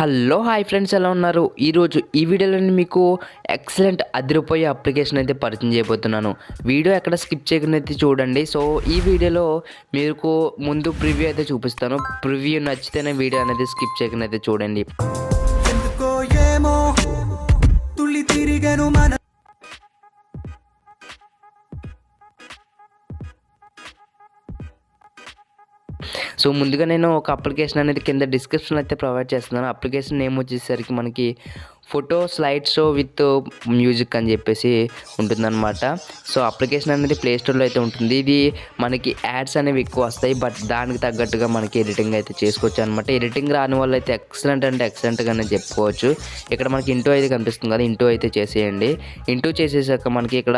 Hello hi friends, ఎలా ఉన్నారు? ఈరోజు ఈ వీడియోలో మీకు ఎక్సలెంట్ అదిరిపోయే అప్లికేషన్ అయితే పరిచయం చేయబోతున్నాను. వీడియో ఎక్కడ స్కిప్ చేయకుండా అయితే చూడండి. సో ఈ వీడియోలో మీకు ముందు ప్రివ్యూ అయితే చూపిస్తాను. ప్రివ్యూ నచ్చితేనే వీడియో అనేది స్కిప్ చేయకుండా అయితే చూడండి. సో ముందుగా నేను ఒక అప్లికేషన్ అనేది కింద డిస్క్రిప్షన్లో అయితే ప్రొవైడ్ చేస్తున్నాను. అప్లికేషన్ నేమ్ వచ్చేసరికి మనకి photo slide show with music అని చెప్పేసి ఉంటుందన్నమాట. సో అప్లికేషన్ అనేది ప్లే స్టోర్లో అయితే ఉంటుంది. ఇది మనకి యాడ్స్ అనేవి ఎక్కువ వస్తాయి, బట్ దానికి తగ్గట్టుగా మనకి ఎడిటింగ్ అయితే చేసుకోవచ్చు అనమాట. ఎడిటింగ్ రాని వాళ్ళు అయితే ఎక్సలెంట్ అంటే ఎక్సలెంట్గానే చెప్పుకోవచ్చు. ఇక్కడ మనకి ఇంటూ అయితే కనిపిస్తుంది కదా, ఇంటూ అయితే చేసేయండి. ఇంటూ చేసేసాక మనకి ఇక్కడ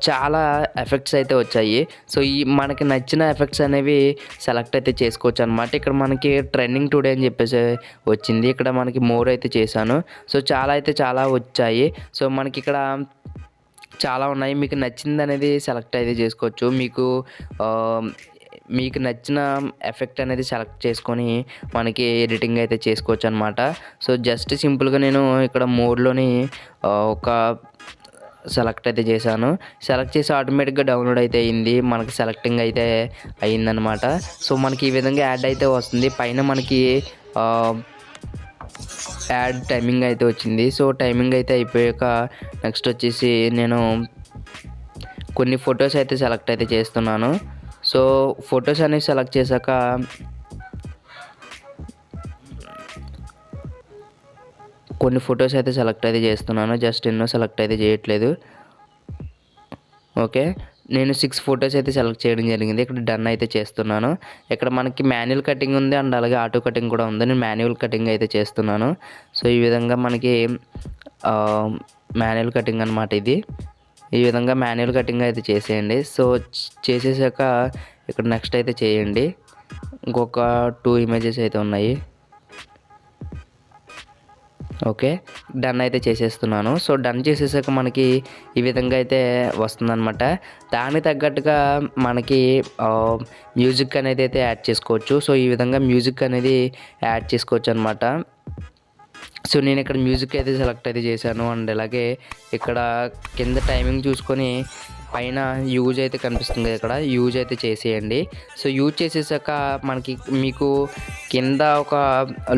చాలా ఎఫెక్ట్స్ అయితే వచ్చాయి. సో ఈ మనకి నచ్చిన ఎఫెక్ట్స్ అనేవి సెలెక్ట్ అయితే చేసుకోవచ్చు అనమాట. ఇక్కడ మనకి ట్రెండింగ్ టుడే అని చెప్పేసి వచ్చింది. ఇక్కడ మనకి మోర్ అయితే చేశాను. సో చాలా వచ్చాయి. సో మనకి ఇక్కడ చాలా ఉన్నాయి. మీకు నచ్చింది అనేది సెలెక్ట్ అయితే చేసుకోవచ్చు. మీకు నచ్చిన ఎఫెక్ట్ అనేది సెలెక్ట్ చేసుకొని మనకి ఎడిటింగ్ అయితే చేసుకోవచ్చు అనమాట. సో జస్ట్ సింపుల్గా నేను ఇక్కడ మోడ్లోని ఒక సెలెక్ట్ అయితే చేశాను. సెలెక్ట్ చేసి ఆటోమేటిక్గా డౌన్లోడ్ అయితే అయింది. మనకి సెలెక్టింగ్ అయితే అయిందనమాట. సో మనకి ఈ విధంగా యాడ్ అయితే వస్తుంది. పైన మనకి యాడ్ టైమింగ్ అయితే వచ్చింది. సో టైమింగ్ అయితే అయిపోయాక నెక్స్ట్ వచ్చేసి నేను కొన్ని ఫొటోస్ అయితే సెలెక్ట్ అయితే చేస్తున్నాను. సో ఫొటోస్ అనేవి సెలెక్ట్ చేశాక కొన్ని ఫొటోస్ అయితే సెలెక్ట్ అయితే చేస్తున్నాను. జస్ట్ ఎన్నో సెలెక్ట్ అయితే చేయట్లేదు. ఓకే, నేను 6 ఫొటోస్ అయితే సెలెక్ట్ చేయడం జరిగింది. ఇక్కడ డన్ అయితే చేస్తున్నాను. ఇక్కడ మనకి మాన్యువల్ కటింగ్ ఉంది అండ్ అలాగే ఆటో కటింగ్ కూడా ఉంది. నేను మాన్యువల్ కటింగ్ అయితే చేస్తున్నాను. సో ఈ విధంగా మనకి మాన్యువల్ కటింగ్ అనమాట ఇది. ఈ విధంగా మాన్యువల్ కటింగ్ అయితే చేసేయండి. సో చేసేసాక ఇక్కడ నెక్స్ట్ అయితే చేయండి. ఇంకొక 2 ఇమేజెస్ అయితే ఉన్నాయి. ఓకే, డన్ అయితే చేసేస్తున్నాను. సో డన్ చేసేసాక మనకి ఈ విధంగా అయితే వస్తుందన్నమాట. దానికి తగ్గట్టుగా మనకి మ్యూజిక్ అనేది అయితే యాడ్ చేసుకోవచ్చు. సో ఈ విధంగా మ్యూజిక్ అనేది యాడ్ చేసుకోవచ్చు అనమాట. సో నేను ఇక్కడ మ్యూజిక్ అయితే సెలెక్ట్ అయితే చేశాను. అండ్ అలాగే ఇక్కడ కింద టైమింగ్ చూసుకొని పైన యూజ్ అయితే కనిపిస్తుంది కదా, ఇక్కడ యూజ్ అయితే చేసేయండి. సో యూజ్ చేసేసాక మీకు కింద ఒక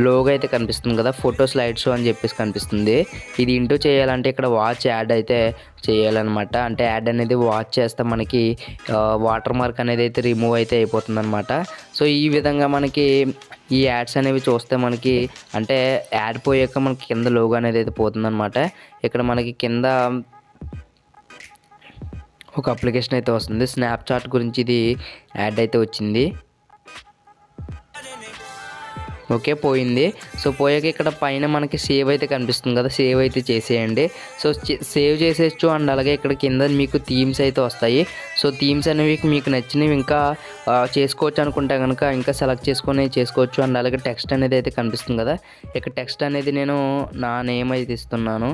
లోగో అయితే కనిపిస్తుంది కదా, ఫోటో స్లైడ్ షో అని చెప్పేసి కనిపిస్తుంది. ఇది ఇంటూ చేయాలంటే ఇక్కడ వాచ్ యాడ్ అయితే చేయాలన్నమాట. అంటే యాడ్ అనేది వాచ్ చేస్తే మనకి వాటర్ మార్క్ అనేది అయితే రిమూవ్ అయితే అయిపోతుంది అనమాట. సో ఈ విధంగా మనకి ఈ యాడ్స్ అనేవి చూస్తే మనకి అంటే యాడ్ పోయాక మనకి కింద లోగో అనేది అయితే పోతుందన్నమాట. ఇక్కడ మనకి కింద ఒక అప్లికేషన్ అయితే వస్తుంది. స్నాప్చాట్ గురించి ఇది యాడ్ అయితే వచ్చింది. ఓకే, పోయింది. సో పోయాక ఇక్కడ పైన మనకి సేవ్ అయితే కనిపిస్తుంది కదా, సేవ్ అయితే చేసేయండి. సో సేవ్ చేసేయచ్చు. అండ్ అలాగే ఇక్కడ కింద మీకు థీమ్స్ అయితే వస్తాయి. సో థీమ్స్ అనేవి మీకు నచ్చినవి ఇంకా చేసుకోవచ్చు అనుకుంటే కనుక ఇంకా సెలెక్ట్ చేసుకొని చేసుకోవచ్చు. అండ్ అలాగే టెక్స్ట్ అనేది అయితే కనిపిస్తుంది కదా, ఇక్కడ టెక్స్ట్ అనేది నేను నా నేమ్ అయితే ఇస్తున్నాను.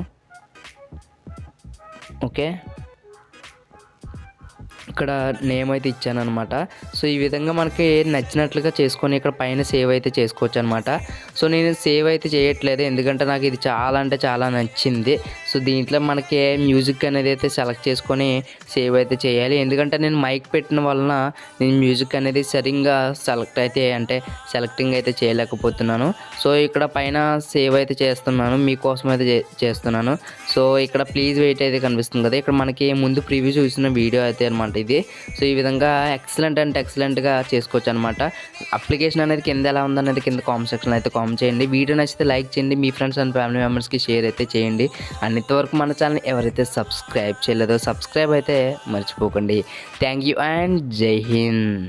ఓకే, ఇక్కడ నేమ్ అయితే ఇచ్చాను అనమాట. సో ఈ విధంగా మనకి నచ్చినట్లుగా చేసుకొని ఇక్కడ పైన సేవ్ అయితే చేసుకోవచ్చు అనమాట. సో నేను సేవ్ అయితే చేయట్లేదు, ఎందుకంటే నాకు ఇది చాలా నచ్చింది. సో దీంట్లో మనకి మ్యూజిక్ అనేది అయితే సెలెక్ట్ చేసుకొని సేవ్ అయితే చేయాలి. ఎందుకంటే నేను మైక్ పెట్టిన వలన నేను మ్యూజిక్ అనేది సరిగ్గా సెలెక్టింగ్ అయితే చేయలేకపోతున్నాను. సో ఇక్కడ పైన సేవ్ అయితే చేస్తున్నాను, మీకోసం అయితే చేస్తున్నాను. సో ఇక్కడ ప్లీజ్ వెయిట్ అయితే కనిపిస్తుంది కదా, ఇక్కడ మనకి ముందు ప్రివ్యూ చూసిన వీడియో అయితే అనమాట ఇది. సో ఈ విధంగా ఎక్సలెంట్గా చేసుకోవచ్చు అనమాట. అప్లికేషన్ అనేది కింద ఎలా ఉందనేది కింద కామెంట్ సెక్షన్లో అయితే కామెంట్ చేయండి. వీడియో నచ్చితే లైక్ చేయండి, మీ ఫ్రెండ్స్ అండ్ ఫ్యామిలీ మెంబర్స్కి షేర్ అయితే చేయండి. అండ్ ఇంతవరకు మన ఛానల్ ఎవరైతే సబ్స్క్రైబ్ చేయలేదో సబ్స్క్రైబ్ అయితే మర్చిపోకండి. థ్యాంక్ యూ అండ్ జై హింద్.